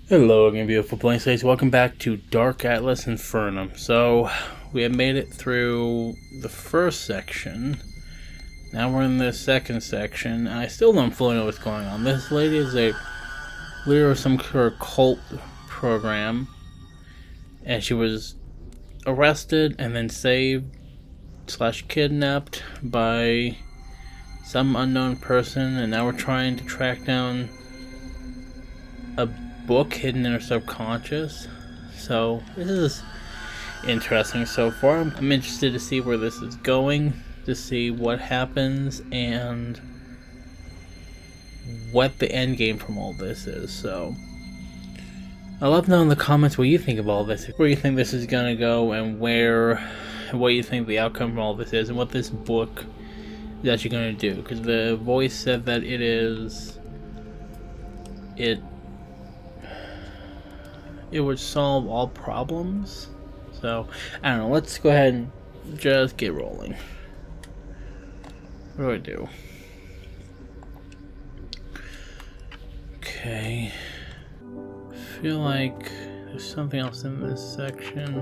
Hello again, beautiful blank slates. Welcome back to Dark Atlas Infernum. So, we have made it through the first section. Now we're in the second section, and I still don't fully know what's going on. This lady is a leader of some sort of cult program, and she was arrested and then saved / kidnapped by some unknown person, and now we're trying to track down a book hidden in her subconscious. So this is interesting so far. I'm interested to see where this is going, to see what happens and what the end game from all this is. So I'd love to know in the comments what you think of all this, where you think this is gonna go, and what you think the outcome from all this is, and what this book is actually gonna do. Because the voice said that it would solve all problems. So, I don't know, let's go ahead and just get rolling. What do I do? Okay. I feel like there's something else in this section.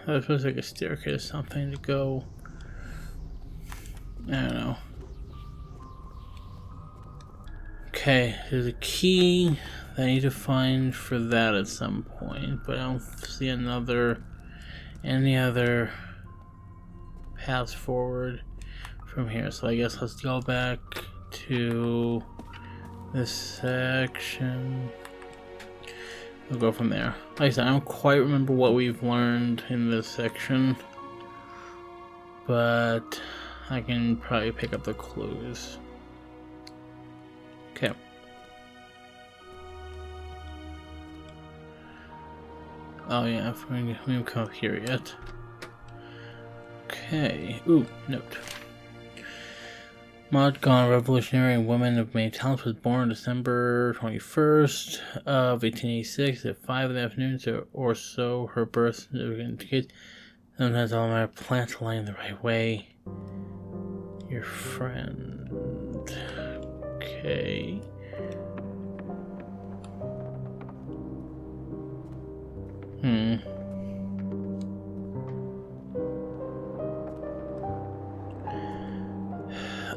That feels like a staircase or something to go. I don't know. Okay, there's a key I need to find for that at some point, but I don't see any other paths forward from here. So I guess let's go back to this section. We'll go from there. Like I said, I don't quite remember what we've learned in this section, but I can probably pick up the clues. Okay. Oh yeah, we haven't come up here yet. Okay. Ooh, note. Modgon, revolutionary woman of many talents, was born December 21st of 1886 at 5 in the afternoon or so. Her birth indicates sometimes all my plants lying the right way. Your friend. Okay.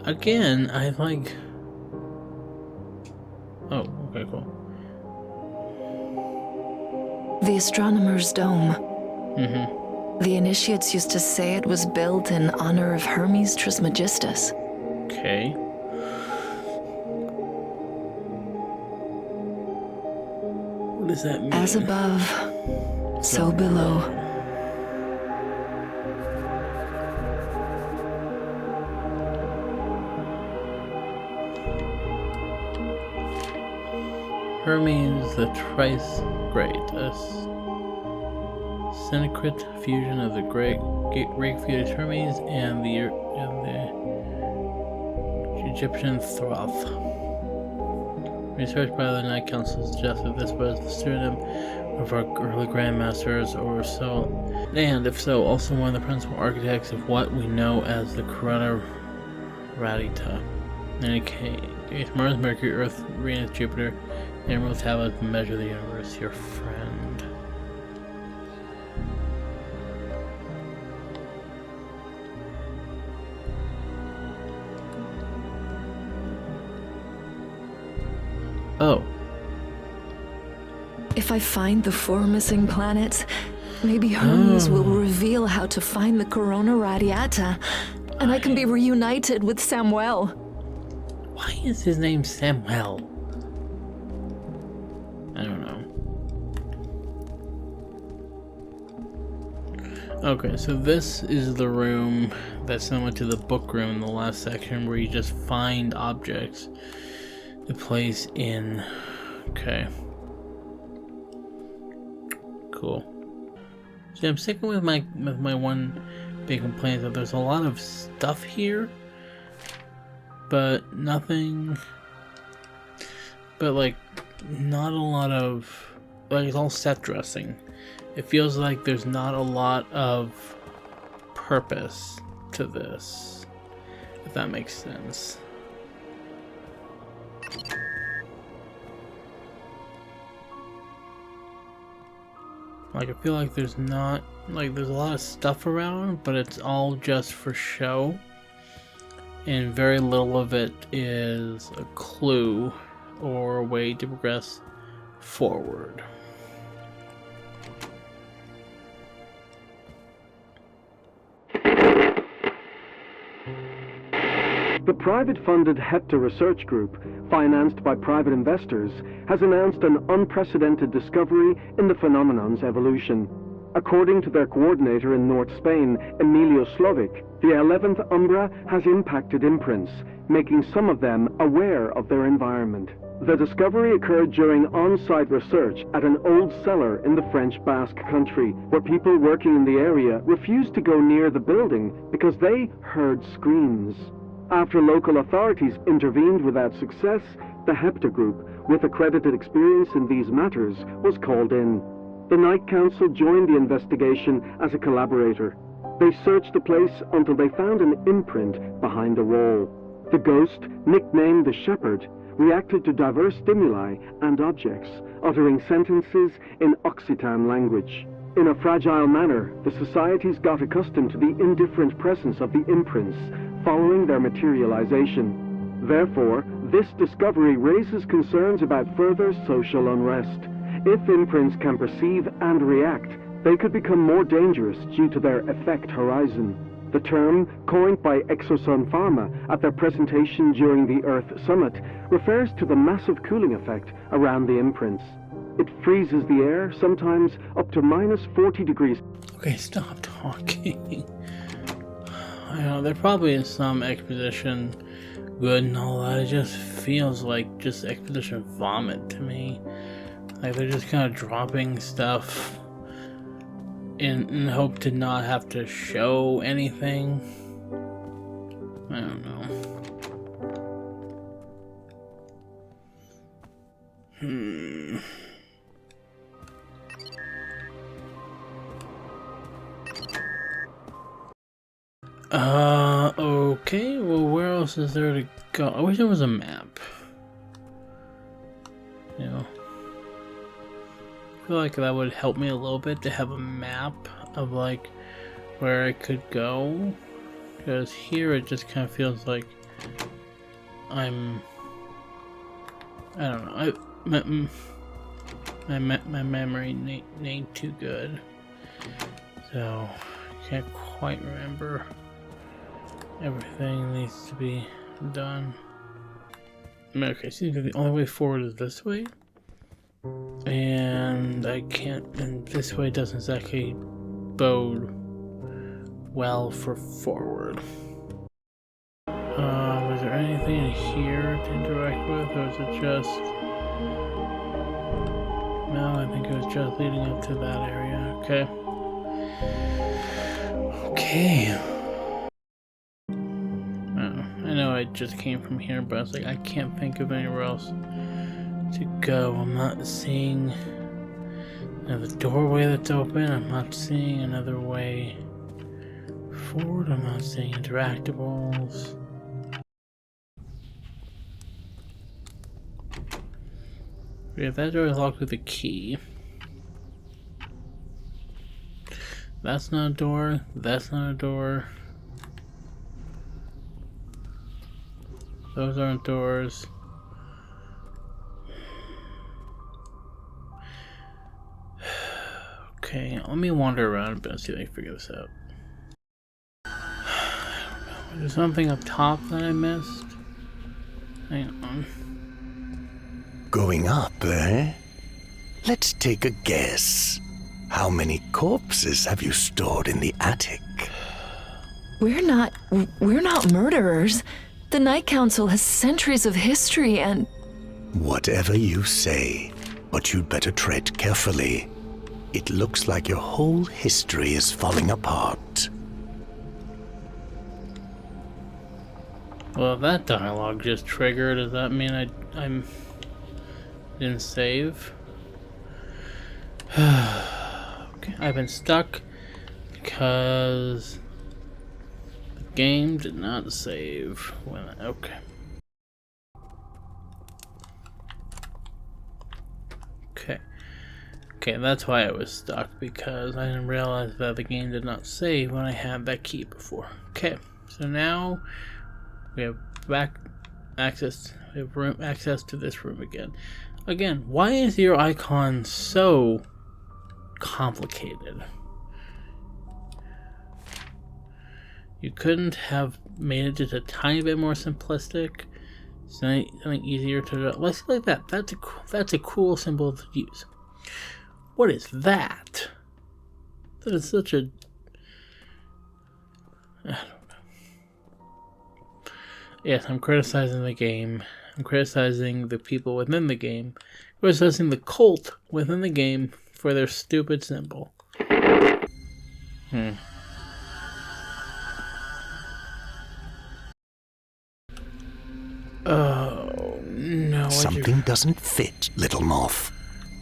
Again, I like... Oh, okay, cool. The astronomer's dome. Mm-hmm. The initiates used to say it was built in honor of Hermes Trismegistus. Okay. What does that mean? As above, so below. Hermes the Thrice Great, a synecret fusion of the great feuded Hermes and the Egyptian Thoth. Research by the Night Council suggests that this was the pseudonym of our early grandmasters, or so, and if so, also one of the principal architects of what we know as the Corona Radita. In any case, Mars, Mercury, Earth, Venus, Jupiter, the Emerald Tablet measure the universe. Your friend. Oh. If I find the 4 missing planets, maybe Hermes will reveal how to find the Corona Radiata, and I can be reunited with Samuel. Why is his name Samuel? I don't know. Okay, so this is the room that's similar to the book room in the last section, where you just find objects to place in. Okay. Cool. See, I'm sticking with my one big complaint that there's a lot of stuff here, but nothing. But like, not a lot of, like, it's all set dressing. It feels like there's not a lot of purpose to this, if that makes sense. Like, I feel like there's not, like, there's a lot of stuff around, but it's all just for show. And very little of it is a clue or a way to progress forward. The private-funded HEPTA research group, financed by private investors, has announced an unprecedented discovery in the phenomenon's evolution. According to their coordinator in North Spain, Emilio Slovic, the 11th Umbra has impacted imprints, making some of them aware of their environment. The discovery occurred during on-site research at an old cellar in the French Basque country, where people working in the area refused to go near the building because they heard screams. After local authorities intervened without success, the HEPTA group, with accredited experience in these matters, was called in. The Night Council joined the investigation as a collaborator. They searched the place until they found an imprint behind the wall. The ghost, nicknamed the Shepherd, reacted to diverse stimuli and objects, uttering sentences in Occitan language. In a fragile manner, the societies got accustomed to the indifferent presence of the imprints following their materialization. Therefore, this discovery raises concerns about further social unrest. If imprints can perceive and react, they could become more dangerous due to their effect horizon. The term, coined by Exosun Pharma at their presentation during the Earth Summit, refers to the massive cooling effect around the imprints. It freezes the air, sometimes up to -40 degrees. Okay, stop talking. I know, there probably is some exposition good and all that. It just feels like just exposition vomit to me. Like they're just kind of dropping stuff in hope to not have to show anything. I don't know. Okay, well, where else is there to go? I wish there was a map. You know, I feel like that would help me a little bit to have a map of like where I could go, because here it just kind of feels like I don't know, my memory ain't too good, so I can't quite remember. Everything needs to be done. Okay, seems like the only way forward is this way. And I can't, and this way doesn't exactly bode well for forward. Was there anything in here to interact with, or was it just... No, I think it was just leading up to that area. Okay. Okay. I know I just came from here, but I was like, I can't think of anywhere else to go. I'm not seeing another doorway that's open. I'm not seeing another way forward. I'm not seeing interactables. Yeah, that door is locked with a key. That's not a door. That's not a door. Those aren't doors. Okay, let me wander around a bit and see if I can figure this out. I don't know. Is there something up top that I missed? Hang on. Going up, eh? Let's take a guess. How many corpses have you stored in the attic? We're not murderers. The Night Council has centuries of history and... Whatever you say, but you'd better tread carefully. It looks like your whole history is falling apart. Well, if that dialogue just triggered, does that mean I'm didn't save? Okay, I've been stuck because the game did not save when okay. Okay. Okay, that's why I was stuck, because I didn't realize that the game did not save when I had that key before. Okay, so now we have access to this room again. Again, why is your icon so complicated? You couldn't have made it just a tiny bit more simplistic? Something easier to do. Let's see, like that. That's a cool symbol to use. What is that? That is such a... I don't know. Yes, I'm criticizing the game. I'm criticizing the people within the game. I'm criticizing the cult within the game for their stupid symbol. Oh, no. Something doesn't fit, little moth.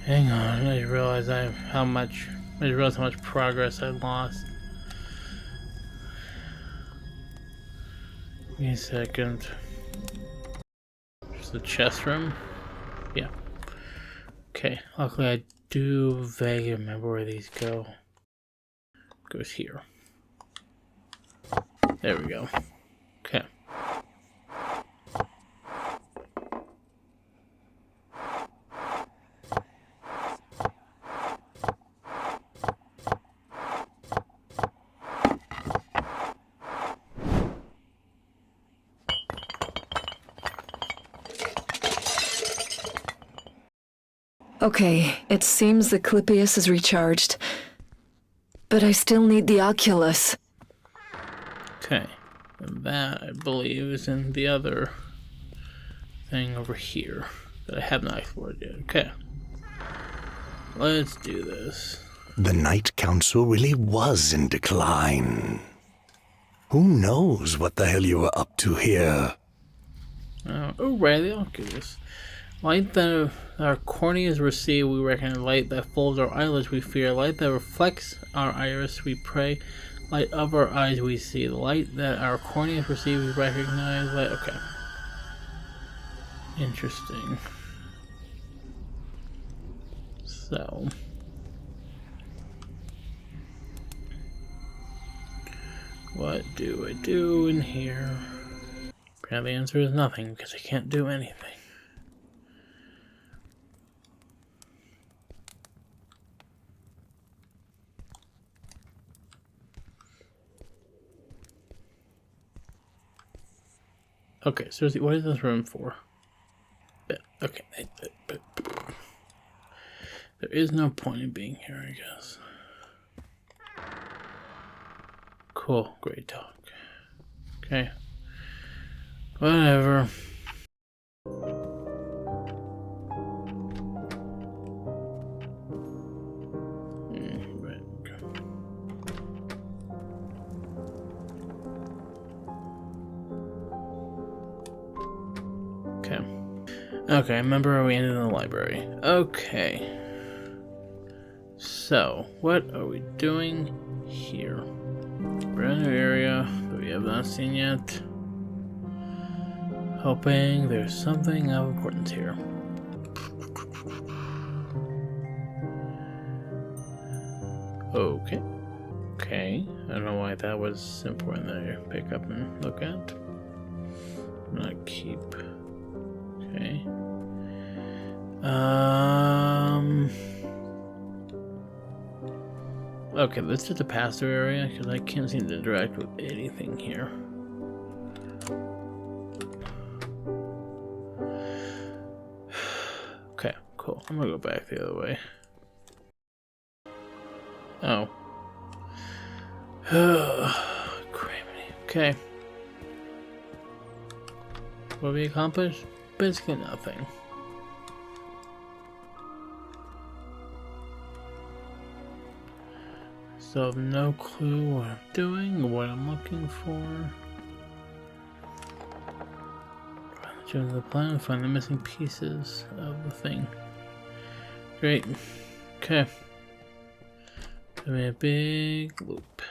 Hang on, I just realized how much progress I lost. Give me a second. There's the chest room. Yeah. Okay, luckily I do vaguely remember where these go. Goes here. There we go. Okay. Okay, it seems the Clippius is recharged. But I still need the Oculus. Okay. And that, I believe, is in the other thing over here that I have not explored yet. Okay. Let's do this. The Night Council really was in decline. Who knows what the hell you were up to here? Oh, right, the Oculus. Light that our corneas receive, we reckon. Light that folds our eyelids, we fear. Light that reflects our iris, we pray. Light of our eyes, we see. The light that our corneas receive, we recognize. Light. Okay. Interesting. So. What do I do in here? Apparently the answer is nothing, because I can't do anything. Okay, seriously, what is this room for? Okay, there is no point in being here, I guess. Cool, great talk. Okay. Whatever. Right. Okay. Okay, remember we ended in the library. Okay. So, what are we doing here? Brand new area that we have not seen yet. Hoping there's something of importance here. Okay. Okay. I don't know why that was important to pick up and look at. Not keep. Okay. Okay, this is the pass-through area because I can't seem to interact with anything here. Okay, cool. I'm gonna go back the other way. Oh. Criminy. Okay. What we accomplished? Basically nothing. So I have no clue what I'm doing or what I'm looking for. Choose the plan and find the missing pieces of the thing. Great. Okay. Give me a big loop.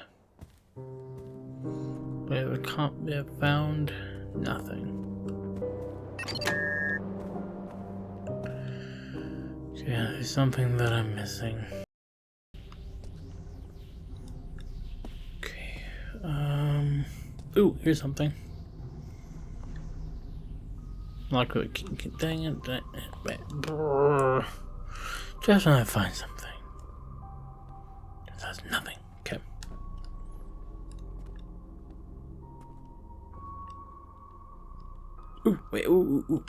We have found nothing. Okay, Yeah, there's something that I'm missing. Okay. Ooh, here's something. Not good. Dang it. Just when I find something. There's nothing. Okay. Ooh, wait, ooh.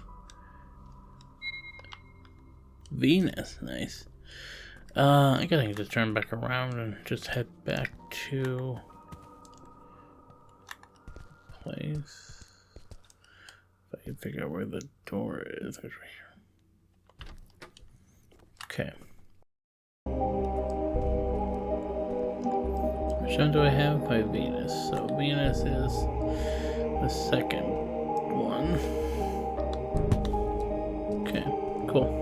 Venus, nice. I guess I can just turn back around and just head back to place. If I can figure out where the door is, it's right here. Okay. Which one do I have? By Venus. So Venus is the second one. Okay, cool.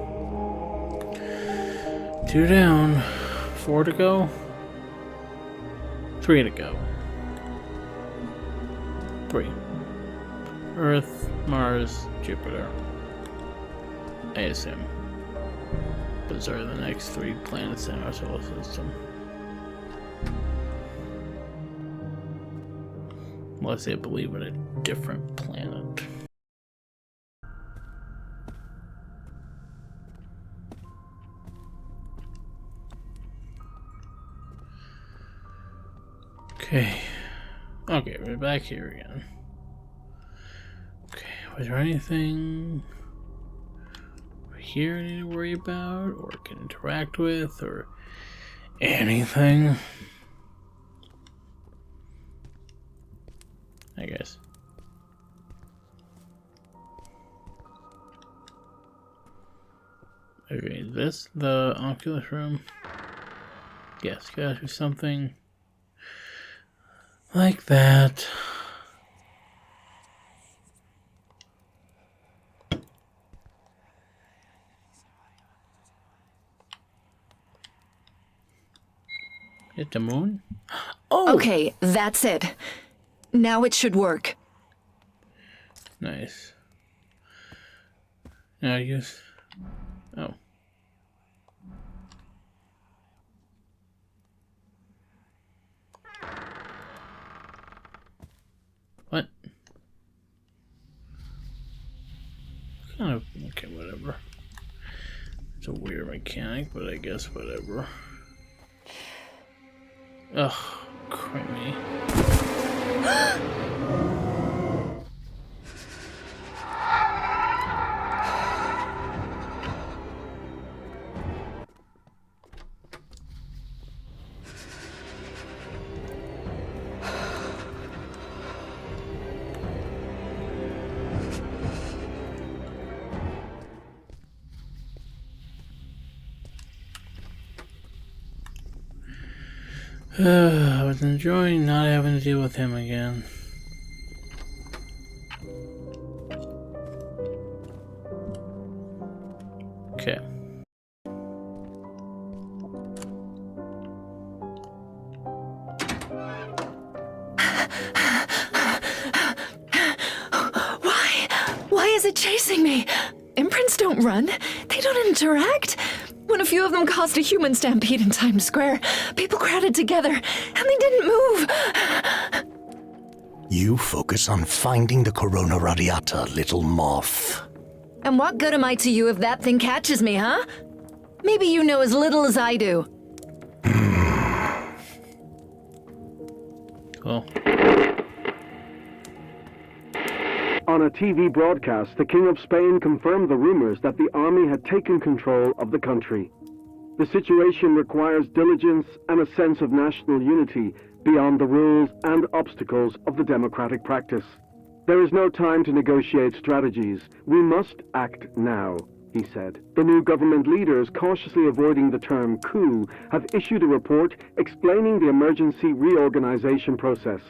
2 down, 4 to go, 3 to go. 3. Earth, Mars, Jupiter. I assume. Those are the next 3 planets in our solar system. Unless they believe in a different planet. Okay, we're back here again. Okay, was there anything here I need to worry about, or can interact with, or anything? I guess. Okay, is this the Oculus room? Yes, gotta do something like that. Hit the moon? Oh! Okay, that's it. Now it should work. Nice. Now use... Oh. What? Kind of... Okay, whatever. It's a weird mechanic, but I guess whatever. Ugh, creamy. I was enjoying not having to deal with him again. Okay. Why is it chasing me? Imprints don't run. They don't interact. When a few of them caused a human stampede in Times Square, people crowded together, and they didn't move. You focus on finding the Corona Radiata, little moth. And what good am I to you if that thing catches me, huh? Maybe you know as little as I do. Cool. On a TV broadcast, the King of Spain confirmed the rumors that the army had taken control of the country. The situation requires diligence and a sense of national unity beyond the rules and obstacles of the democratic practice. There is no time to negotiate strategies. We must act now, he said. The new government leaders, cautiously avoiding the term coup, have issued a report explaining the emergency reorganization process.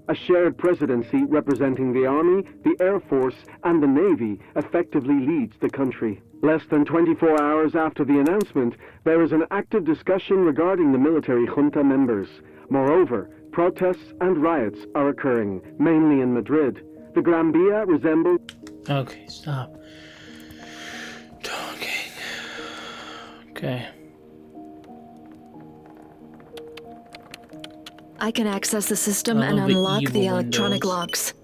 A shared presidency representing the Army, the Air Force, and the Navy effectively leads the country. Less than 24 hours after the announcement, there is an active discussion regarding the military junta members. Moreover, protests and riots are occurring, mainly in Madrid. The Gran Via resembles... Okay, stop talking. Okay. I can access the system and All the unlock the evil electronic windows. locks.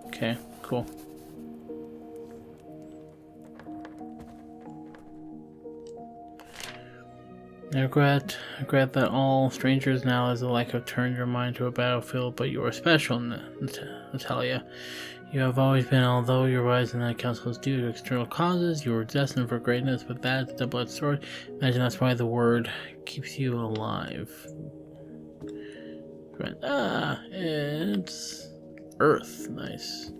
Okay, cool. I regret that all strangers now as a like have turned your mind to a battlefield, but you are special, Natalia. You have always been, although your rise in that council is due to external causes, you were destined for greatness, but that's a double-edged sword. Imagine that's why the word keeps you alive. Right. Ah, it's Earth. Nice.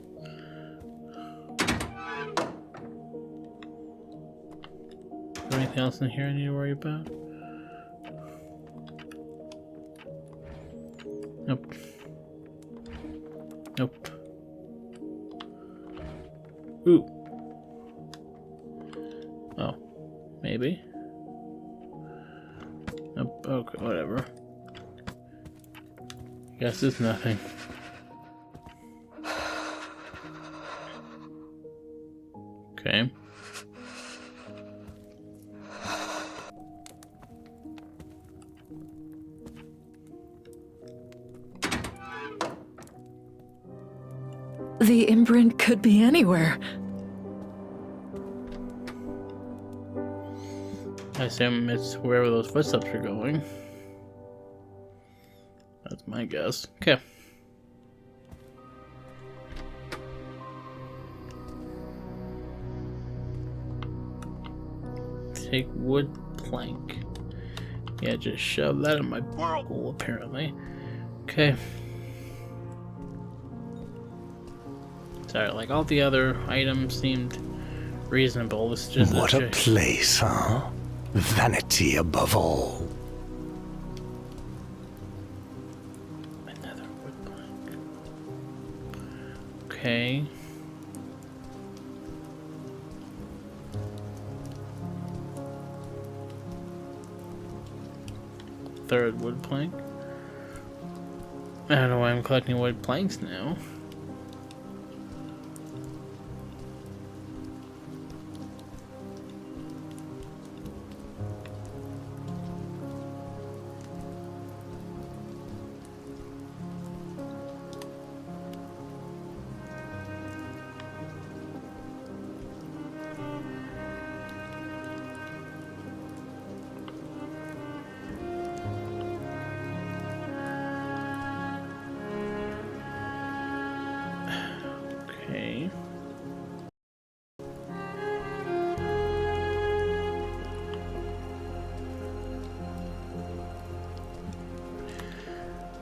Is there anything else in here I need to worry about? Nope. Nope. Ooh. Oh. Maybe. Nope. Okay, whatever. Guess it's nothing. Okay. The imprint could be anywhere. I assume it's wherever those footsteps are going. That's my guess. Okay. Take wood plank. Yeah, just shove that in my hole, apparently. Okay. Sorry, like all the other items seemed reasonable. This is just What a place, huh? Vanity above all. Another wood plank. Okay. Third wood plank. I don't know why I'm collecting wood planks now. Okay.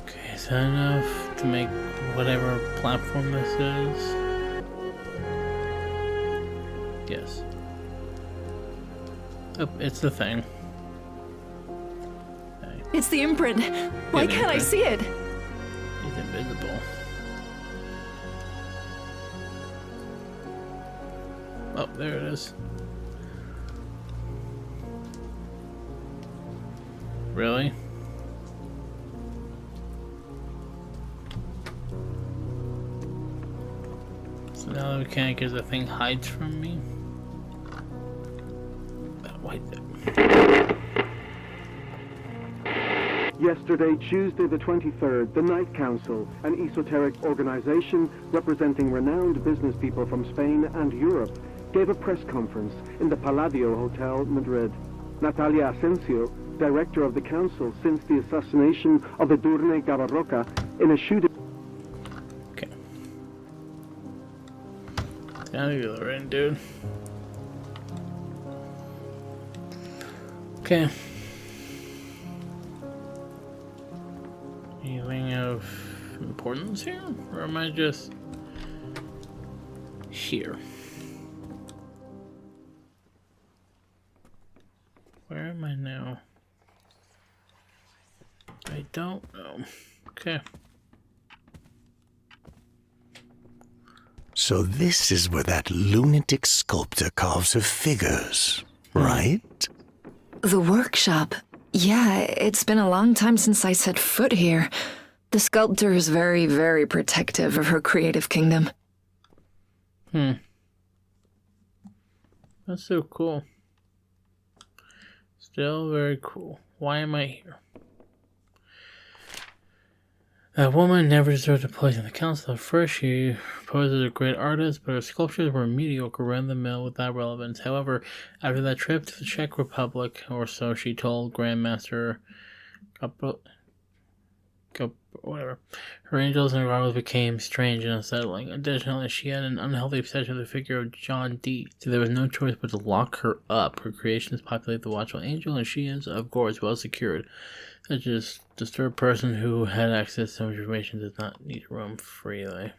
Okay, is that enough to make whatever platform this is? Yes. Oh, it's the thing. Okay. It's the imprint. Why can't I see it? It's invisible. Oh, there it is. Really? So now we can't because the thing hides from me? Wait. Yesterday, Tuesday the 23rd, the Night Council, an esoteric organization representing renowned business people from Spain and Europe, gave a press conference in the Palladio Hotel, Madrid. Natalia Asensio, director of the council since the assassination of Edurne Gavarroca in a shooting... Okay. Gotta go right, dude. Okay. Anything of importance here? Or am I just here? Where am I now? I don't know. Okay. So this is where that lunatic sculptor carves her figures, right? The workshop. Yeah, it's been a long time since I set foot here. The sculptor is very, very protective of her creative kingdom. That's so cool. Still very cool. Why am I here? That woman never deserved a place in the council. At first, she posed as a great artist, but her sculptures were mediocre, run-of-the-mill, without relevance. However, after that trip to the Czech Republic, or so she told Grandmaster whatever, her angels and rivals became strange and unsettling. Additionally, she had an unhealthy obsession with the figure of John Dee, so there was no choice but to lock her up. Her creations populate the watchful angel, and she is, of course, well secured. A disturbed person who had access to information does not need to roam freely.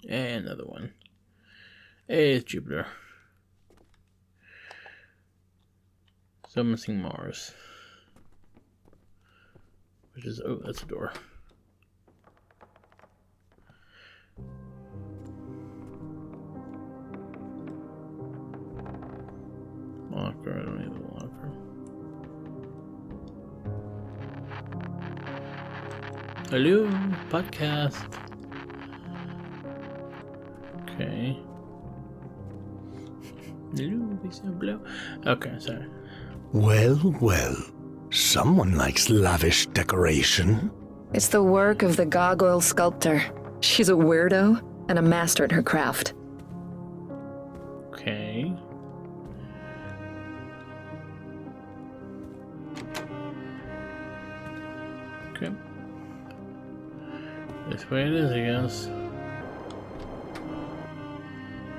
And another one. Hey, it's Jupiter. Still missing Mars. Which is, oh, that's a door. Locker, I don't need the locker. Hello, podcast. Okay. Hello, big blow. Okay, sorry. Well, well. Someone likes lavish decoration. It's the work of the gargoyle sculptor. She's a weirdo and a master at her craft. Okay. Okay. This way it is, I guess.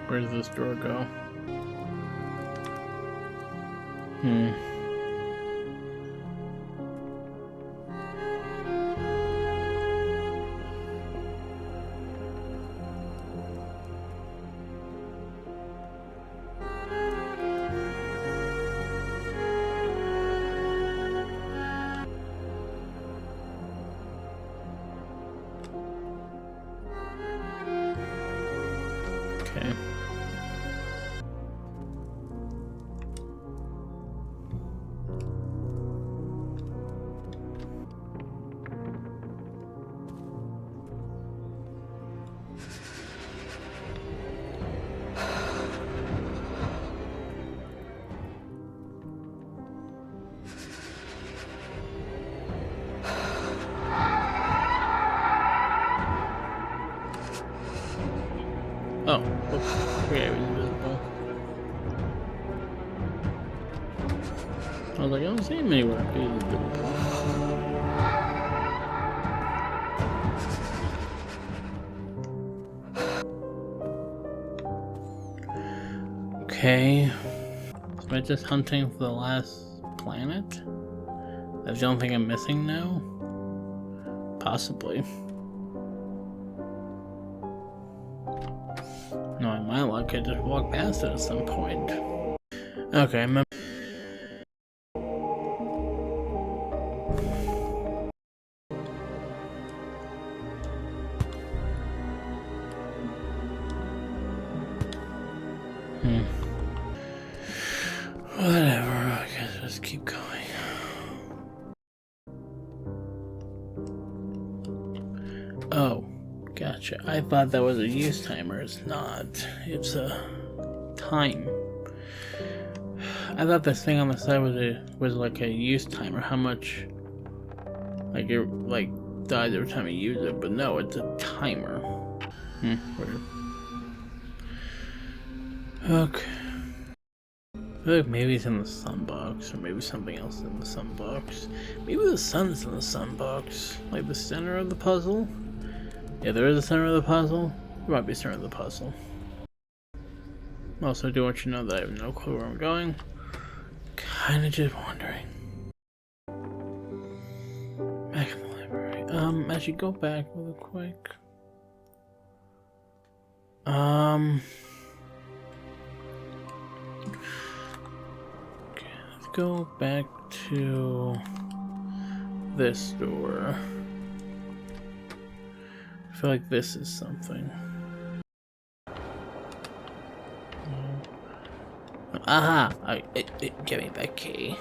Where does this door go? Okay. Oh, okay, it was invisible. I was like, I don't see him anywhere. He's invisible. Okay. So am I just hunting for the last planet? That's the only thing I'm missing now? Possibly. Knowing my luck, I just walk past it at some point. Okay, I'm whatever, I guess just keep going. Oh, gotcha. I thought that was a use timer. It's not. It's a time. I thought this thing on the side was like a use timer. How much, like it dies every time you use it, but no, it's a timer. Weird. Okay. I feel like maybe it's in the sunbox, or maybe something else in the sunbox. Maybe the sun's in the sunbox, like the center of the puzzle. Yeah, there is a center of the puzzle. There might be a center of the puzzle. Also, I do want you to know that I have no clue where I'm going. Kinda just wondering. Back in the library. I should go back real quick. Okay, let's go back to this door. I feel like this is something. Aha! Give me that key.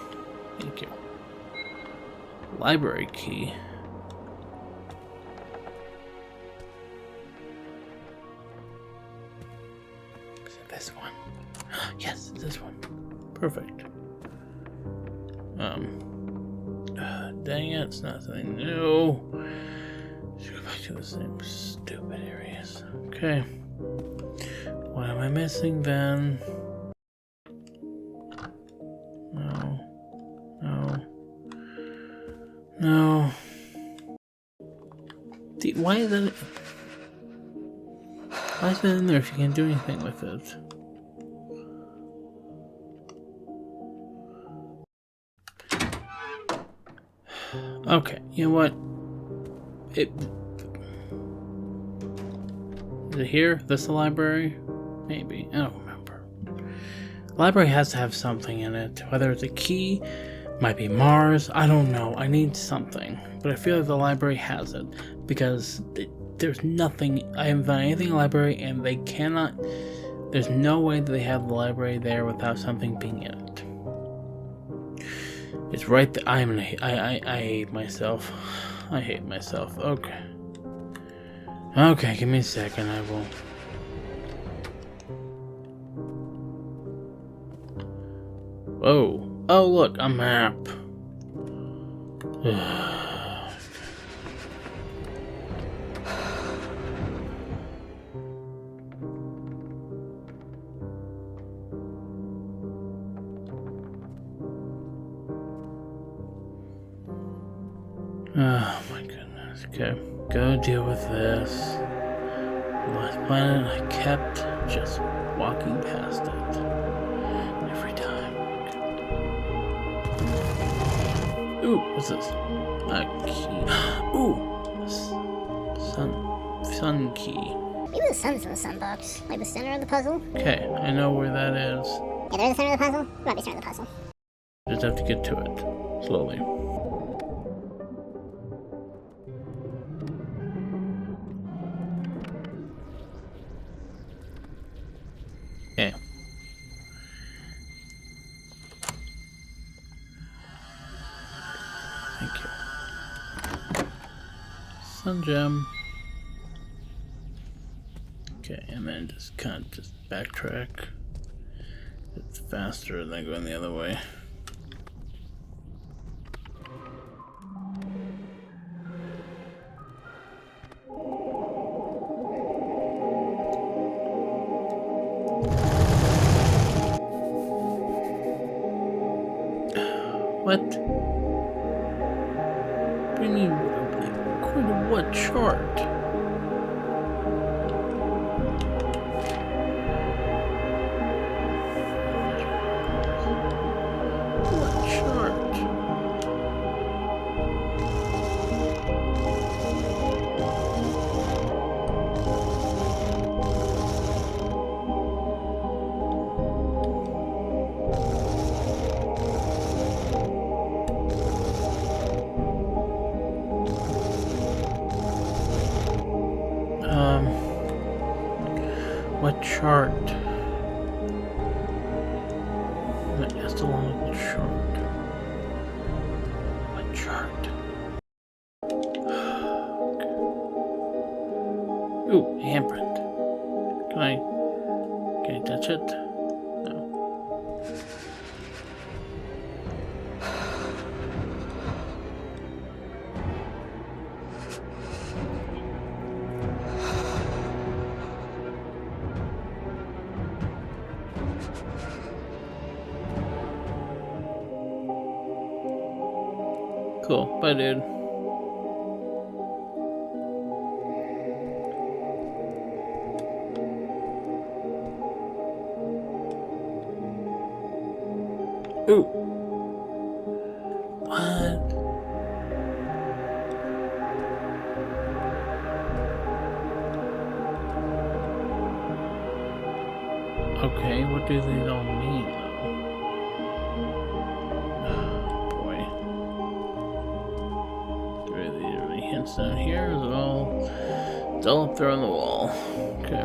Thank you. Library key. one. Yes, this one. Perfect. Dang it, it's not something new. Let's go back to the same stupid areas. Okay. What am I missing then? No. Why is it? Why is it in there if you can't do anything with it? Okay, you know what? Is it here? This the library? Maybe. I don't remember. The library has to have something in it. Whether it's a key, might be Mars, I don't know. I need something. But I feel like the library has it. Because there's nothing. I haven't found anything in the library, and they cannot. There's no way that they have the library there without something being in it. It's right there. I hate myself. I hate myself. Okay. Okay, give me a second. I will. Whoa. Oh, look, a map. Oh my goodness. Okay, go deal with this. Last planet, I kept just walking past it every time. Ooh, what's this? A key. Ooh, sun key. Maybe the sun's in the sunbox, like the center of the puzzle. Okay, I know where that is. Yeah, there's the center of the puzzle. Might be the center of the puzzle. Just have to get to it slowly. Okay. Thank you. Sun gem. Okay, and then just kind of just backtrack. It's faster than going the other way. What? What do you mean? According to what chart? What chart? What chart? The astronomical chart. What chart? Ooh, a handprint. Can I touch it? No. Cool. Bye, dude. Ooh. What? Okay, what do these all mean, though? Boy. Are there any hints down here? Is it all... It's all up there on the wall. Okay.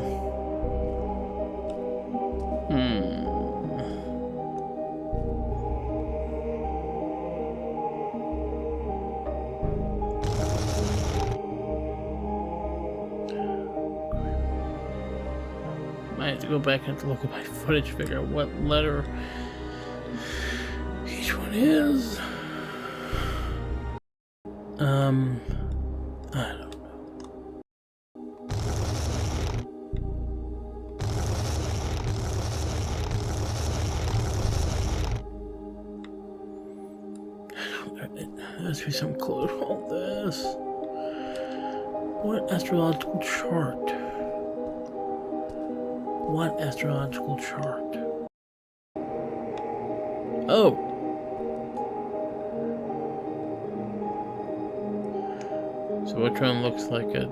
Might have to go back and have to look at my footage, figure out what letter each one is. I don't know. There has to be some clue to all this. What astrological chart? What astrological chart? Oh! So which one looks like a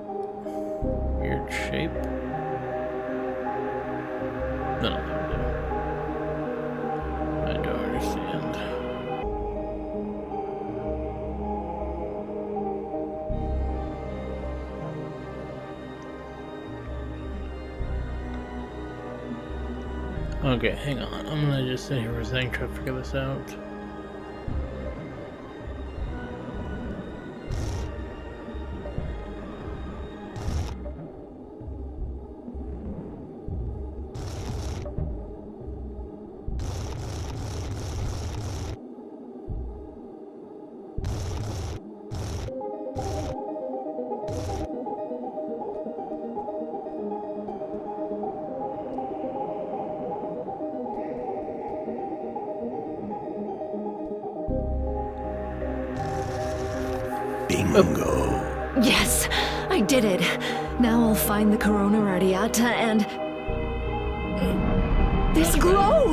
weird shape? None of them do. I don't understand. Okay, hang on. I'm gonna just sit here for a second, try to figure this out. Bingo. Yes, I did it. Now I'll find the Corona Radiata and... This glow!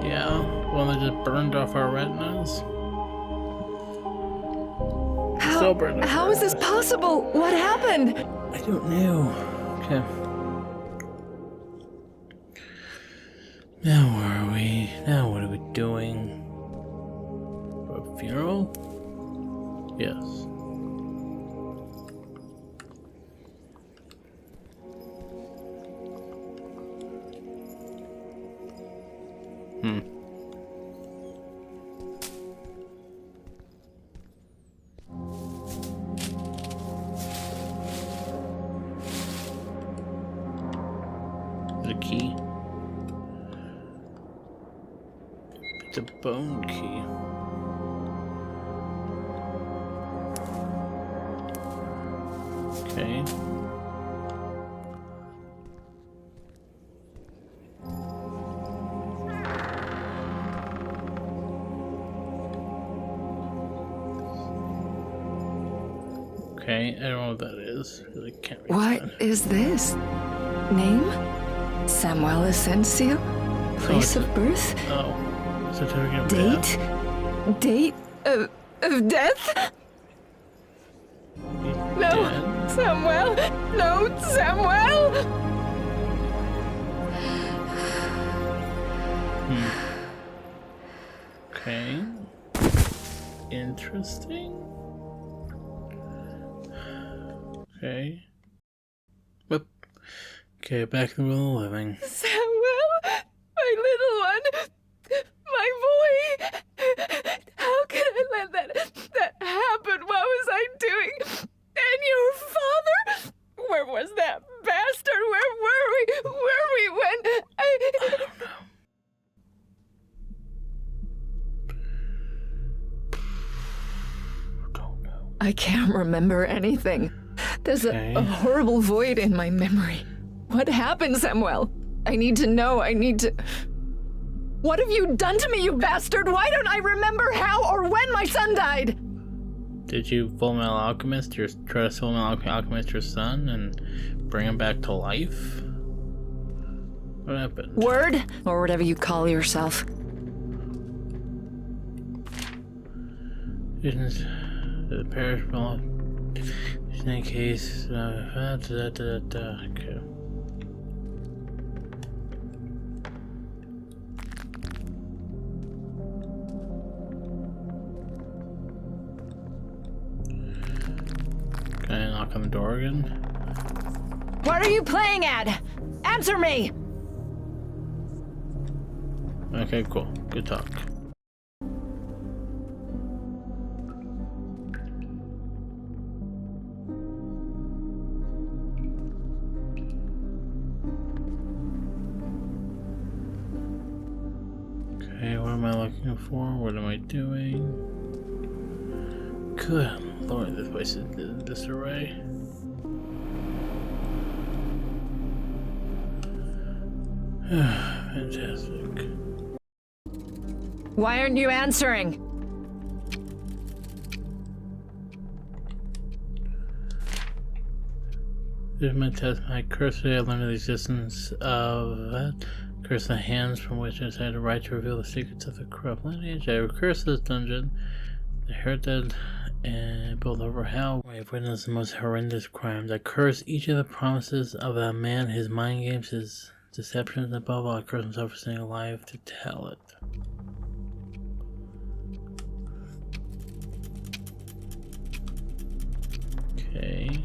Yeah, one that just burned off our retinas. Still burned off How our is this retinas. possible? What happened? I don't know. Okay. Now where are we? Now what are we doing? A funeral? Yes. The key. It's a bone key. Okay. Okay, I don't know what that is. Really can't read What that. is this? Name? Samuel Asensio? Place of birth? Oh. Certificate of death. Date? Date of death? He's No, dead. Samuel! No, Samuel! Okay. Interesting. Okay. Whoop. Okay, back to the world of living. Samuel! My little one! My boy! How could I let that happen? What was I doing? And your father? Where was that bastard? Where were we? When I Don't know. I can't remember anything. There's Okay. a horrible void in my memory. What happened, Samuel? I need to know. What have you done to me, you bastard? Why don't I remember how or when my son died? Did you Full Metal Alchemist try to Full Metal Alchemist your son and bring him back to life? What happened? Word? Or whatever you call yourself. Students, the parish belong. In any case, okay. Can I knock on the door again? What are you playing at? Answer me! Okay, cool. Good talk. Okay, what am I looking for? What am I doing? Good lord, this place is in disarray. Fantastic. Why aren't you answering? This is my test. My curse today. I learned the existence of that. Curse the hands from which I had the right to reveal the secrets of the corrupt lineage. I recurse this dungeon. I heard that and built over hell. I have witnessed the most horrendous crimes. I curse each of the promises of that man, his mind games, his deceptions, and above all, I curse myself for staying alive to tell it. Okay.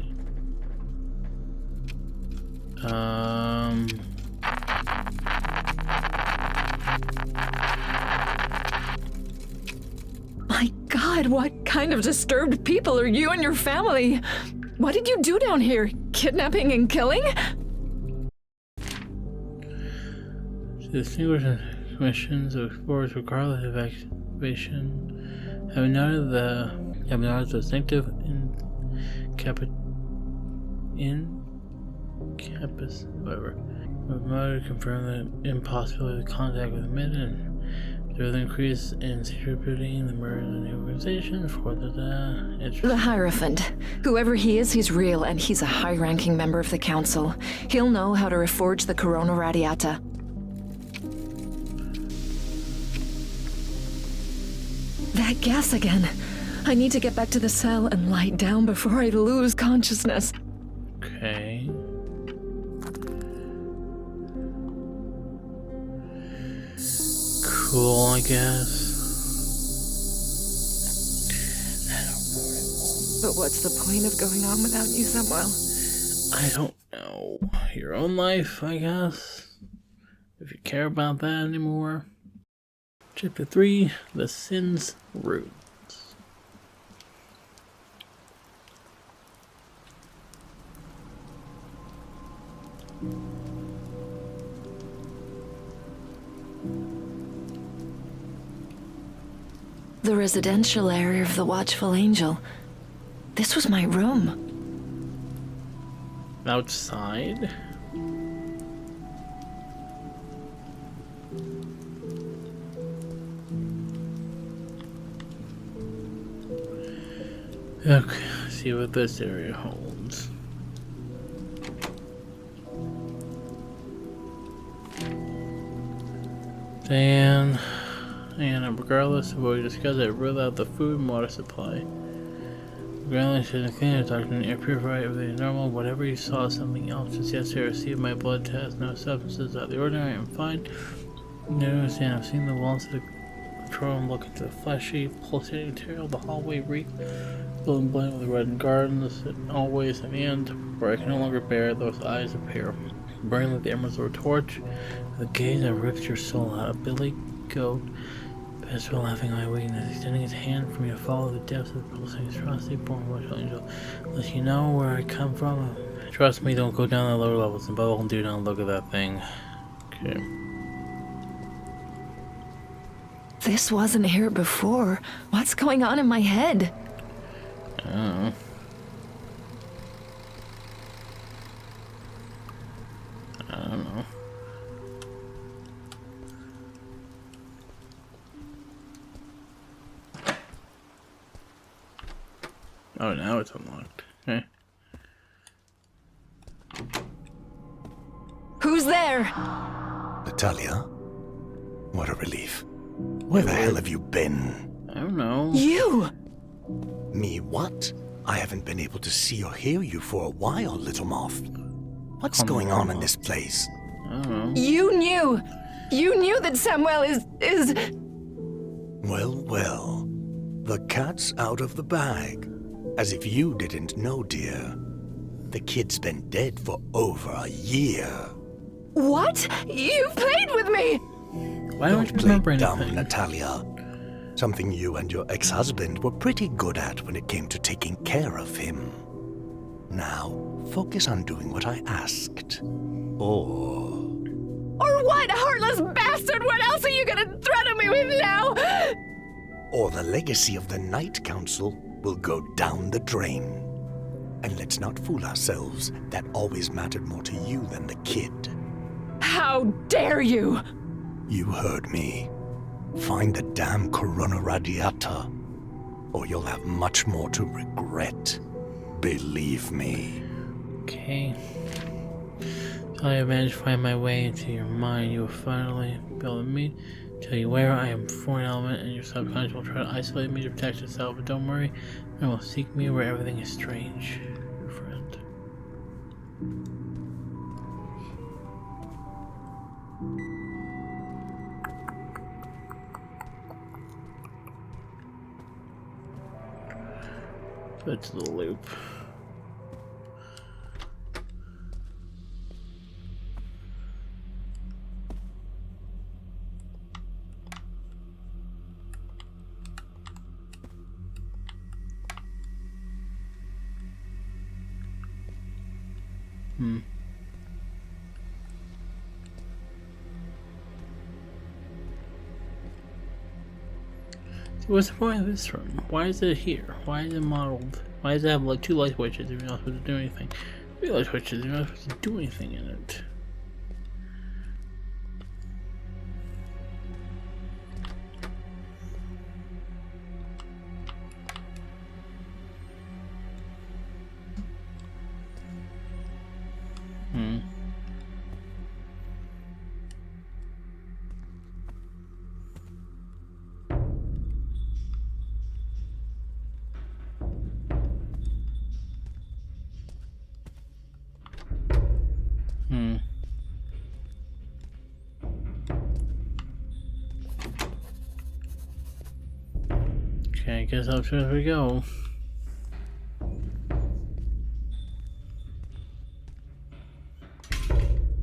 My God, what kind of disturbed people are you and your family? What did you do down here? Kidnapping and killing? To distinguish missions of explorers regardless of activation, have noted the distinctive whatever. We've motive confirmed the impossibility of contact with Midden. There was an increase in security the murder in the organization for The Hierophant. Whoever he is, he's real, and he's a high-ranking member of the Council. He'll know how to reforge the Corona Radiata. That gas again. I need to get back to the cell and lie down before I lose consciousness. Okay. Cool, I guess. But what's the point of going on without you, Samuel? I don't know. Your own life, I guess. If you care about that anymore. Chapter 3, The Sin's Roots. The residential area of the Watchful Angel. This was my room. Outside? Okay, let's see what this area holds. And regardless of what we discussed, I ruled out the food and water supply. Regardless of the cleaner, doctor, and air purifier, everything is normal. Whatever you saw, something else. Just yesterday, I received my blood test. No substances out of the ordinary. I'm fine. No, understand. I've seen the walls of the control room look into the fleshy, pulsating material. The hallway reek, filled blend with the red gardens, and always in the end, where I can no longer bear those eyes appear. Burning like the embers of a torch, the gaze that rips your soul out. A billy goat. Pastor laughing at my weakness, extending his hand for me to follow the depths of the pulsating atrocity born watchful angel. Let you know where I come from. Trust me, don't go down the lower levels, and above all, do not look at that thing. Okay. This wasn't here before. What's going on in my head? I don't know. Oh, now it's unlocked. Okay. Who's there? Natalia? What a relief. Where the hell have you been? I don't know. You! Me what? I haven't been able to see or hear you for a while, little moth. What's going on in this place? I don't know. You knew! You knew that Samuel is... Well, well. The cat's out of the bag. As if you didn't know, dear. The kid's been dead for over a year. What? You played with me! Why don't you play remember dumb, anything? Natalia. Something you and your ex-husband were pretty good at when it came to taking care of him. Now, focus on doing what I asked. Or Or what, heartless bastard? What else are you gonna threaten me with now? Or the legacy of the Night Council will go down the drain. And let's not fool ourselves, that always mattered more to you than the kid. How dare you? You heard me. Find the damn Corona Radiata, or you'll have much more to regret. Believe me. Okay. Until I manage to find my way into your mind, you will finally be able to meet. Tell you where I am foreign element, and your subconscious will try to isolate me to protect itself. But don't worry, it will seek me where everything is strange. Your friend. Go to the loop. What's the point of this room? Why is it here? Why is it modeled? Why does it have like 2 light switches if you're not supposed to do anything? 3 light switches if you're not supposed to do anything in it. Okay, I guess upstairs we go.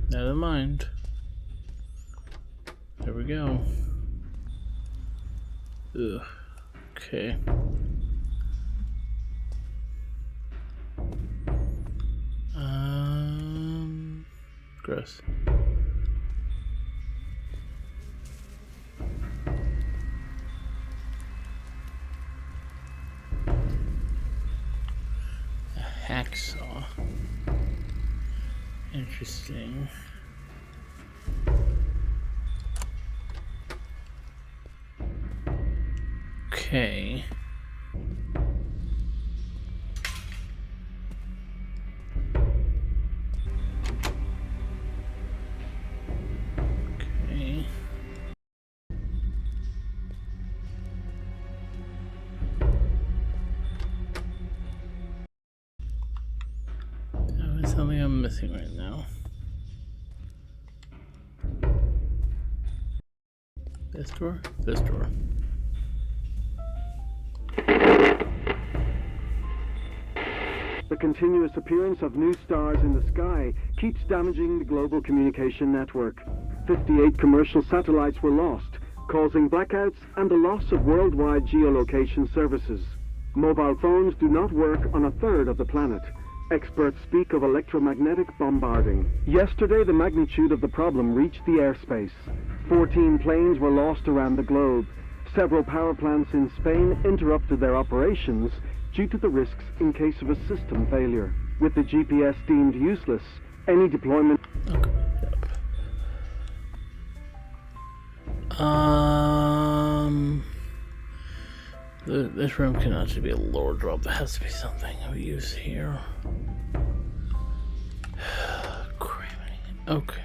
Never mind. There we go. Ugh. Okay. Gross. Hacksaw. Interesting. Okay. Okay. That is something I'm missing right now. This door? This door. The continuous appearance of new stars in the sky keeps damaging the global communication network. 58 commercial satellites were lost, causing blackouts and the loss of worldwide geolocation services. Mobile phones do not work on a third of the planet. Experts speak of electromagnetic bombarding. Yesterday, the magnitude of the problem reached the airspace. 14 planes were lost around the globe. Several power plants in Spain interrupted their operations due to the risks in case of a system failure. With the GPS deemed useless, any deployment... Okay. This room cannot just be a lower drop. There has to be something of use here. Cramming. Okay.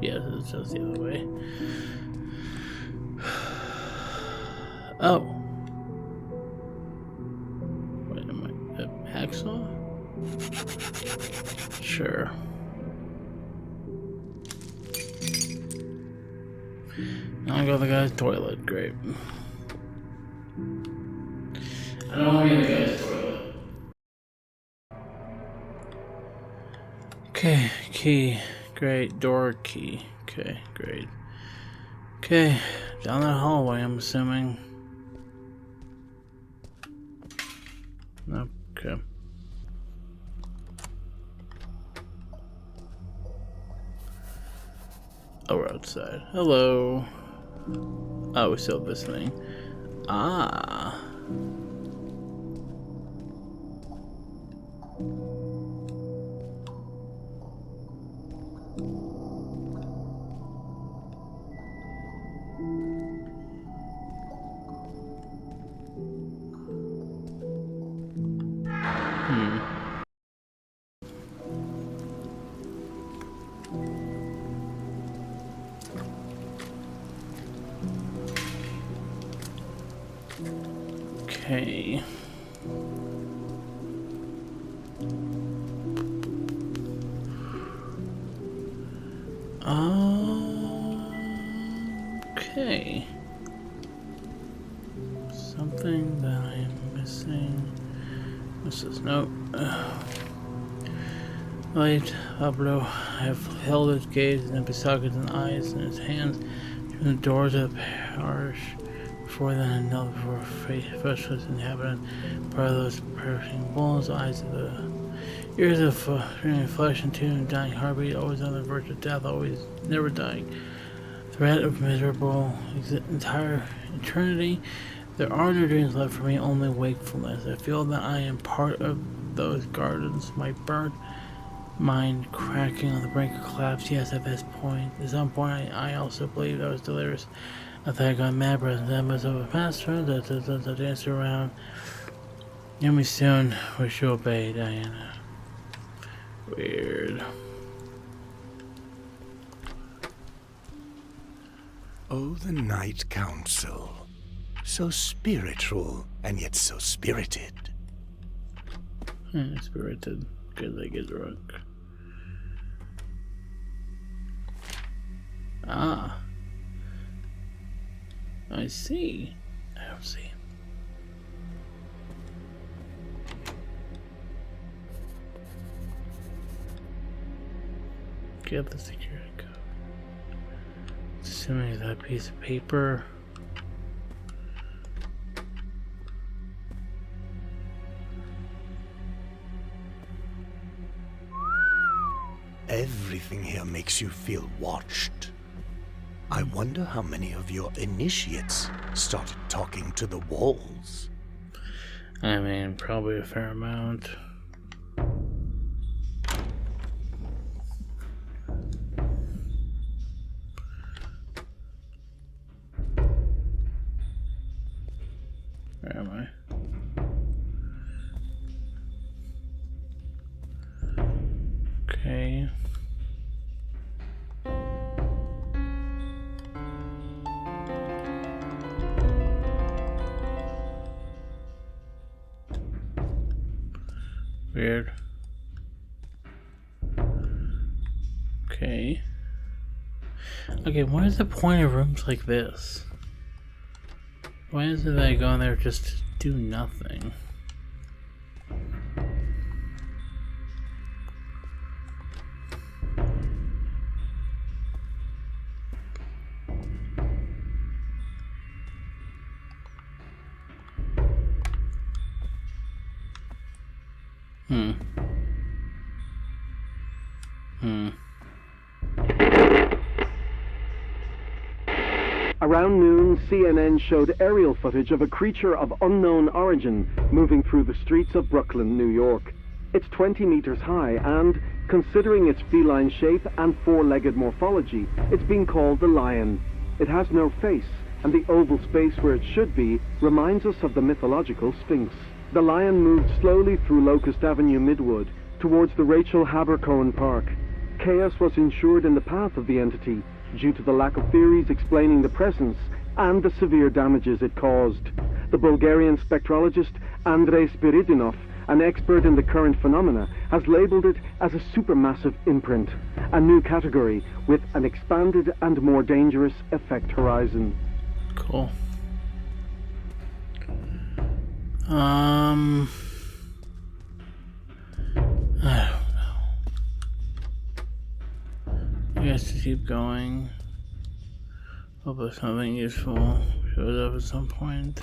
Yeah, it's just the other way. Oh. Wait, am I a hacksaw? Sure. Now I go to the guy's toilet. Great. I don't want to go to the guy's toilet. Okay, key. Great, door key. Okay, great. Okay, down that hallway, I'm assuming. Okay. Oh, we're outside. Hello. Oh, we still have this thing. Ah. Okay. Okay. Something that I am missing. What's this note? Light, Pablo. I have held his gaze in empty sockets and eyes in his hands from the doors of the parish. Before then, I knelt before a freshless inhabitant, part of those perishing bones, eyes of the ears of flesh and tune, dying heartbeat, always on the verge of death, always never dying. Threat of miserable entire eternity. There are no dreams left for me, only wakefulness. I feel that I am part of those gardens, my burnt mind cracking on the brink of collapse. Yes, at some point, I also believed I was delirious. I thought I got mad, but I was of a master that danced around. Hear me soon, wish you obey, Diana. Weird. Oh, the Night Council. So spiritual, and yet so spirited. Spirited, because I get drunk. Ah. I see. I don't see. Get the security code. Assuming that piece of paper. Everything here makes you feel watched. I wonder how many of your initiates started talking to the walls. I mean, probably a fair amount. Where am I? Okay. Weird. Okay. Okay, what is the point of rooms like this? Why is it that I go in there just to do nothing? Around noon, CNN showed aerial footage of a creature of unknown origin moving through the streets of Brooklyn, New York. It's 20 meters high and, considering its feline shape and four-legged morphology, it's being called the Lion. It has no face, and the oval space where it should be reminds us of the mythological Sphinx. The Lion moved slowly through Locust Avenue Midwood towards the Rachel Habercohen Park. Chaos was ensured in the path of the entity, due to the lack of theories explaining the presence and the severe damages it caused. The Bulgarian spectrologist Andrei Spiridonov, an expert in the current phenomena, has labeled it as a supermassive imprint, a new category with an expanded and more dangerous effect horizon. Cool. I don't know. guess to keep going. Hopefully something useful shows up at some point.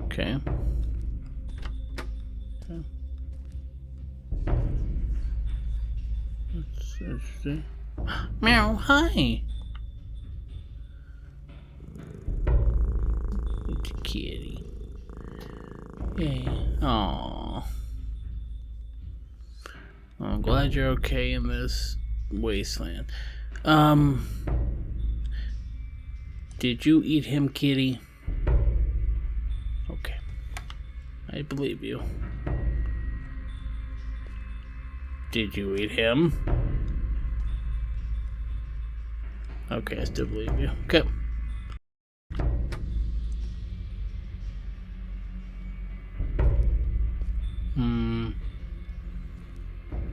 Okay. That's interesting. Meow, hi! It's a kitty. Yay. Aww. I'm glad you're okay in this wasteland. Did you eat him, kitty? Okay. I believe you. Did you eat him? Okay, I still believe you. Okay.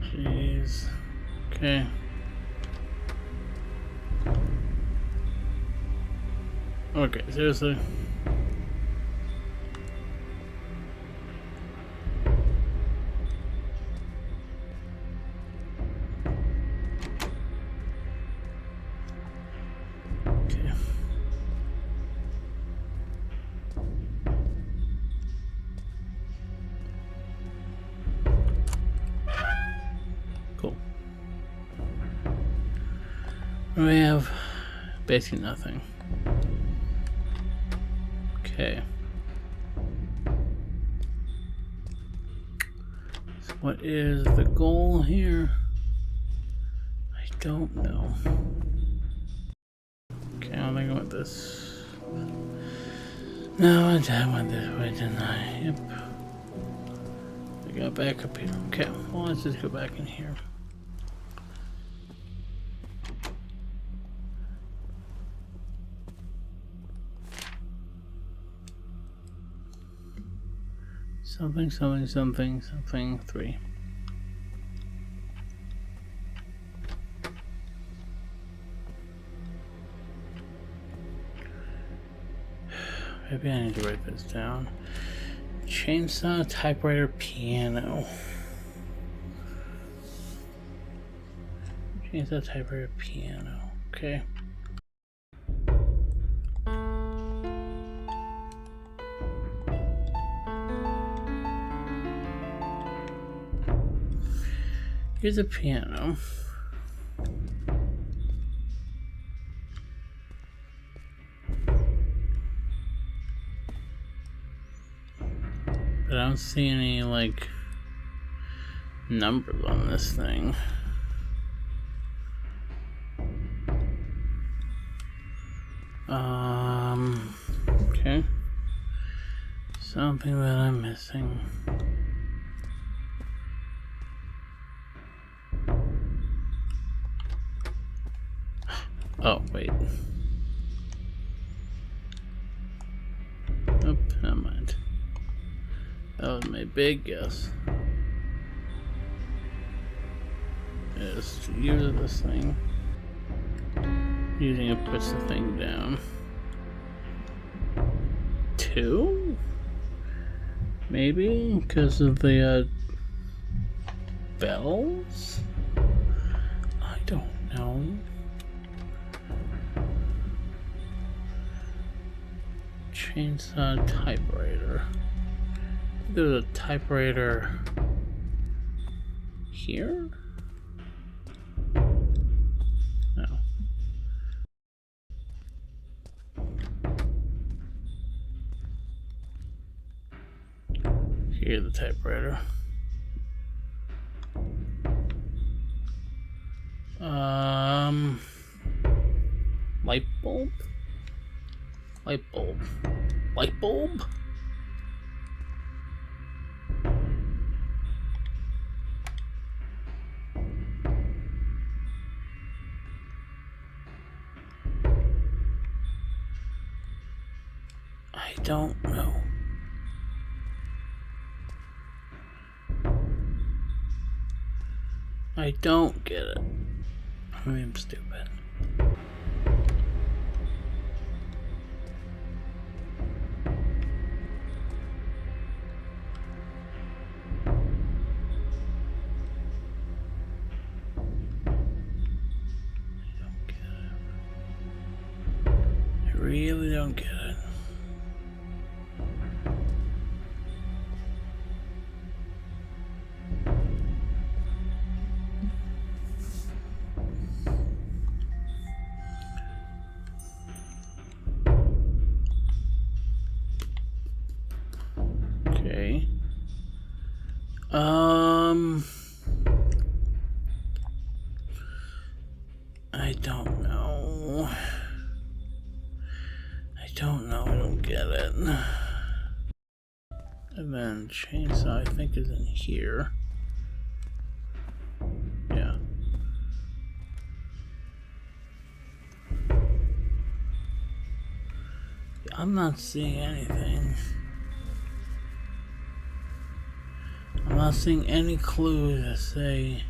Jeez. Okay. Okay, seriously. Okay. Cool. We have basically nothing. Okay. So what is the goal here? I don't know. Okay, I don't think I want this. No, I went this way, didn't I? Yep. We got back up here. Okay, well, let's just go back in here. Something, 3. Maybe I need to write this down. Chainsaw, typewriter, piano. Chainsaw, typewriter, piano. Okay. Here's a piano. But I don't see any, like, numbers on this thing. Okay. Something that I'm missing. Oh, wait. Nope, never mind. That was my big guess. Is use this thing. Using it puts the thing down. 2? Maybe? Because of the bells? I don't know. Chainsaw typewriter. There's a typewriter here? No. Here's the typewriter. Light bulb? Light bulb. Light bulb? I don't know. I don't get it. I mean, I'm stupid. really don't get it. Okay. I don't know. I don't know. I don't get it. And then chainsaw, I think, is in here. Yeah. I'm not seeing anything. I'm not seeing any clue to say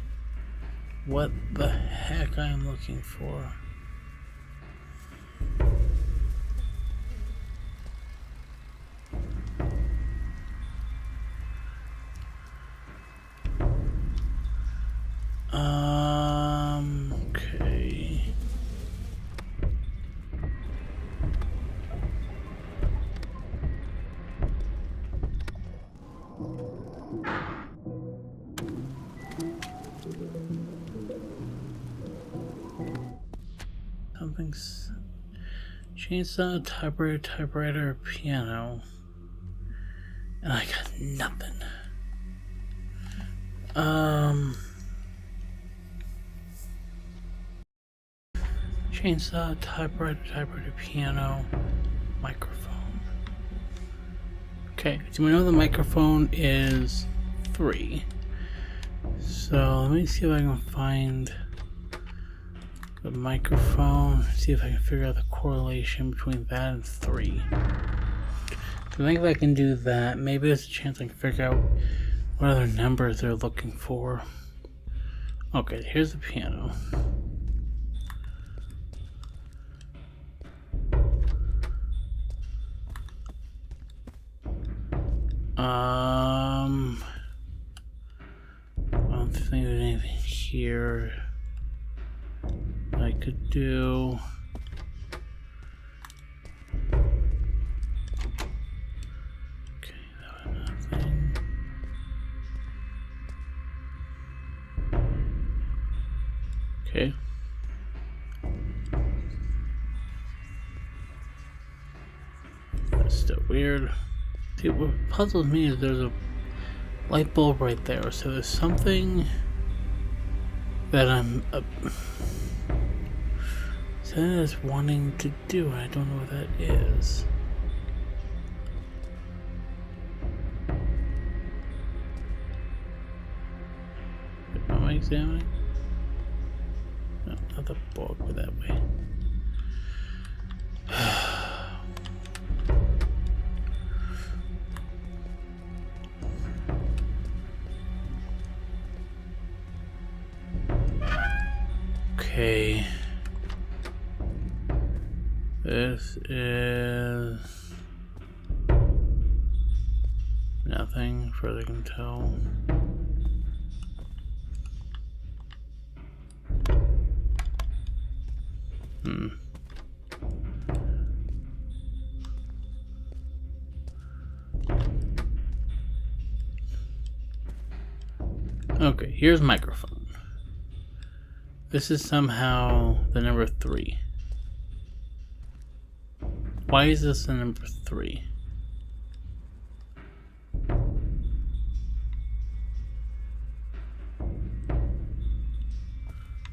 what the heck I'm looking for. Okay. Something's chainsaw, typewriter, piano, and I got nothing. Chainsaw, typewriter, piano, microphone. Okay, so we know the microphone is 3. So let me see if I can find the microphone, see if I can figure out the correlation between that and 3. I think if I can do that, maybe there's a chance I can figure out what other numbers they're looking for. Okay, here's the piano. I don't think there's anything here I could do. Okay, that was nothing. Okay. That's still weird. See, what puzzles me is there's a light bulb right there, so there's something that I'm wanting to do, and I don't know what that is. Am I examining? No, not the bulb, but that way. Okay. This is nothing further can tell. Okay, here's microphone. This is somehow the number 3. Why is this the number 3?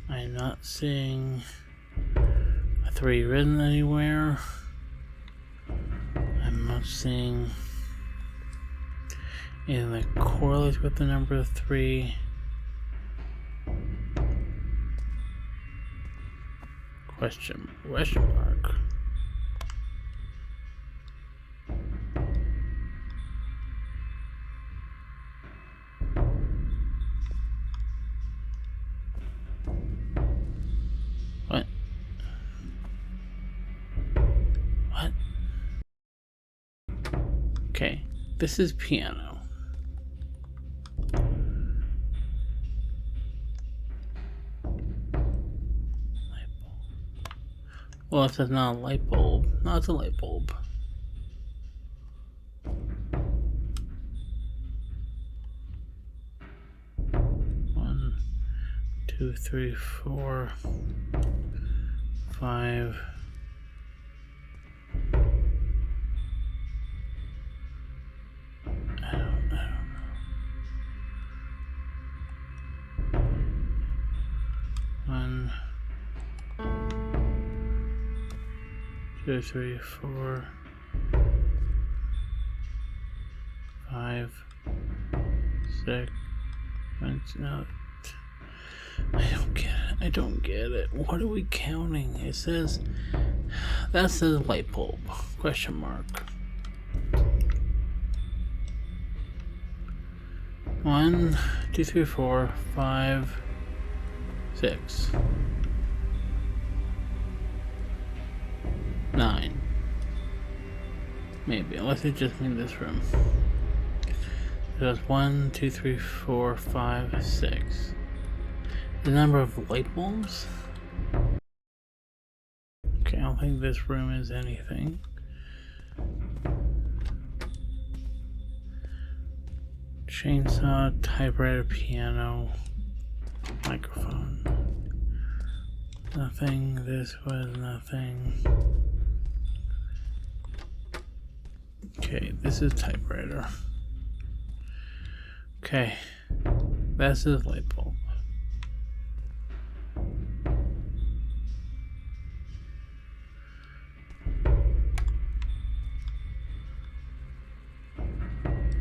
I'm not seeing a 3 written anywhere. I'm not seeing anything that correlates with the number 3. Question mark. What? Okay, this is piano. Well, if that's not a light bulb. No, it's a light bulb. One, two, three, 4, 5. I don't know. 1, 2, 3, 4, 5, 6. No, I don't get it. I don't get it. What are we counting? It says that says light bulb. Question mark. 1, 2, 3, 4, 5, 6, 9. Maybe, unless it just means this room. There's 1, 2, 3, 4, 5, 6. The number of light bulbs? Okay, I don't think this room is anything. Chainsaw, typewriter, piano, microphone. Nothing. This was nothing. Okay, this is typewriter. Okay, this is light bulb.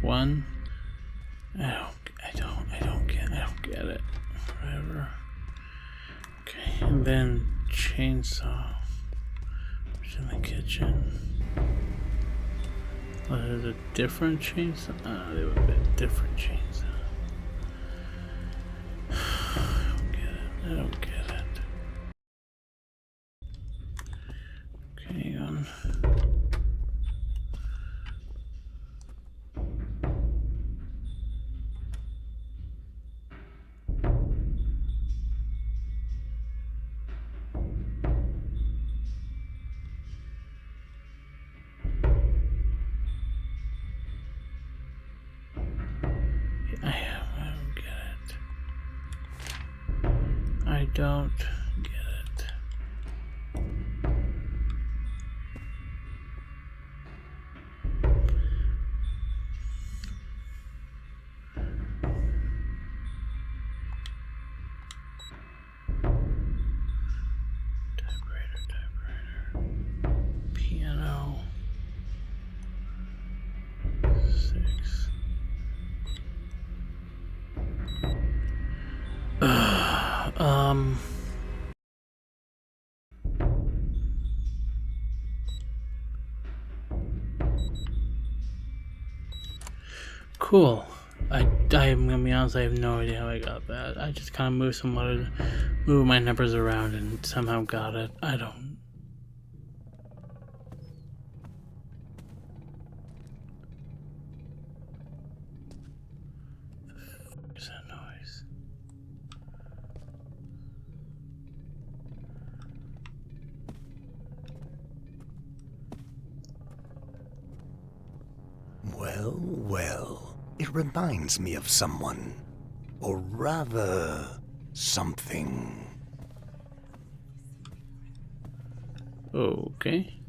One. I don't get it. Whatever. Okay, and then chainsaw. Which is in the kitchen. Oh, there's a different chainsaw. They would be a different chainsaw. I don't get it. Okay, hang on. I don't get it. Typewriter. Piano. 6. Cool. I'm gonna be honest, I have no idea how I got that. I just kind of moved my numbers around and somehow got it. I don't. What's that noise? Well, well. It reminds me of someone. Or rather, something. Okay.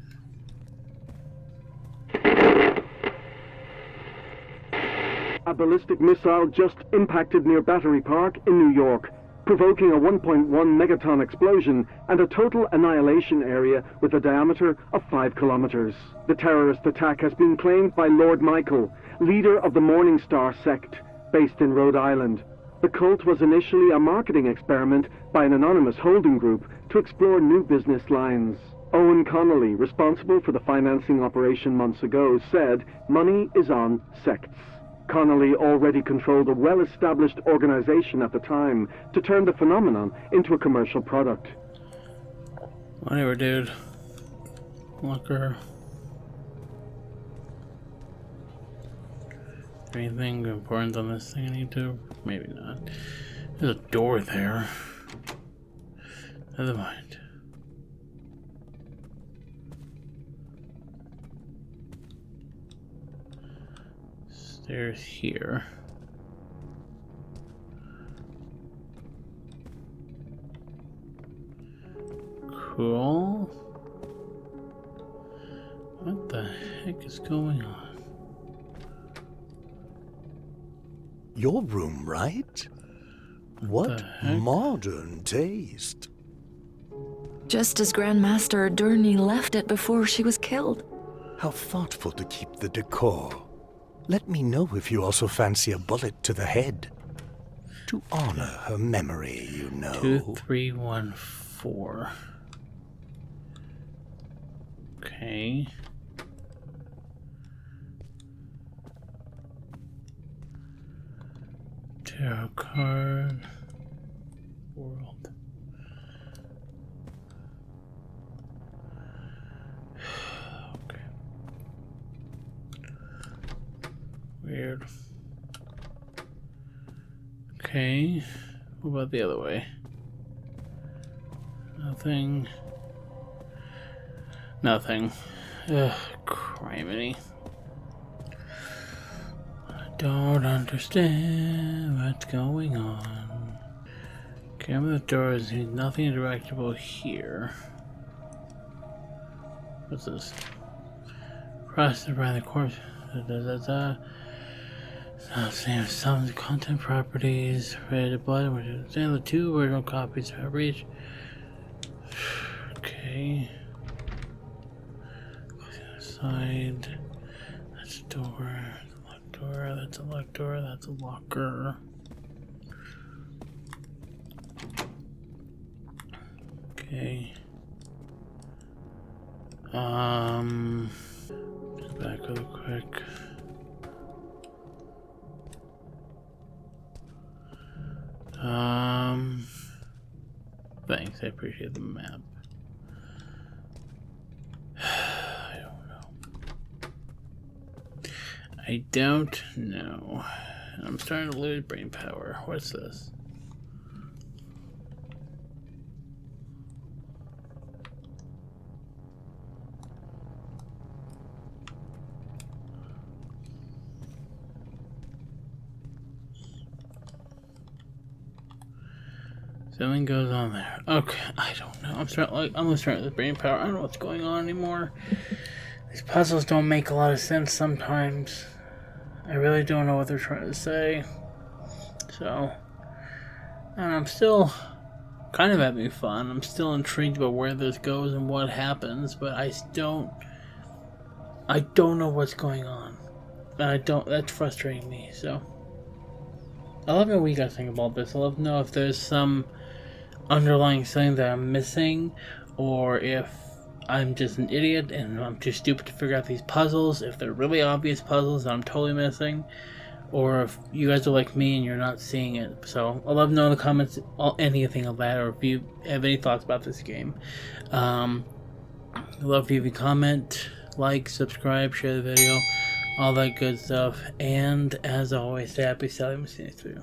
A ballistic missile just impacted near Battery Park in New York, provoking a 1.1 megaton explosion and a total annihilation area with a diameter of 5 kilometers. The terrorist attack has been claimed by Lord Michael, leader of the Morning Star sect, based in Rhode Island. The cult was initially a marketing experiment by an anonymous holding group to explore new business lines. Owen Connolly, responsible for the financing operation months ago, said money is on sects. Connolly already controlled a well-established organization at the time to turn the phenomenon into a commercial product. Whatever, dude. Locker. Anything important on this thing I need to? Maybe not. There's a door there. Never mind. Stairs here. Cool. What the heck is going on? Your room, right? What the heck? modern taste. Just as Grandmaster Adurni left it before she was killed. How thoughtful to keep the decor. Let me know if you also fancy a bullet to the head. To honor her memory, you know. 2314. Okay. Tarot card. World. Okay. Weird. Okay. What about the other way? Nothing. Nothing. Ugh, criminy. I don't understand what's going on. Camera the doors, nothing interactable here. What's this? Cross around the corpse. Same some content properties. Read the bottom. The two original copies have reached. Okay. Side. That's a door. Locked door. That's a locked door. That's a locker. Okay. Just back real quick. Thanks, I appreciate the map. I don't know. I'm starting to lose brain power. What's this? Something goes on there. Okay, I don't know. I'm starting with brain power. I don't know what's going on anymore. These puzzles don't make a lot of sense sometimes. I really don't know what they're trying to say. So, and I'm still kind of having fun. I'm still intrigued about where this goes and what happens, but I don't know what's going on. And that's frustrating me, so. I'd love to know what you guys think about this. I'd love to know if there's some underlying something that I'm missing, or if I'm just an idiot and I'm too stupid to figure out these puzzles, if they're really obvious puzzles that I'm totally missing, or if you guys are like me and you're not seeing it. So I'd love to know in the comments anything of that, or if you have any thoughts about this game. I'd love if you comment, like, subscribe, share the video, all that good stuff, and as always, stay happy, stay healthy, and see you next video.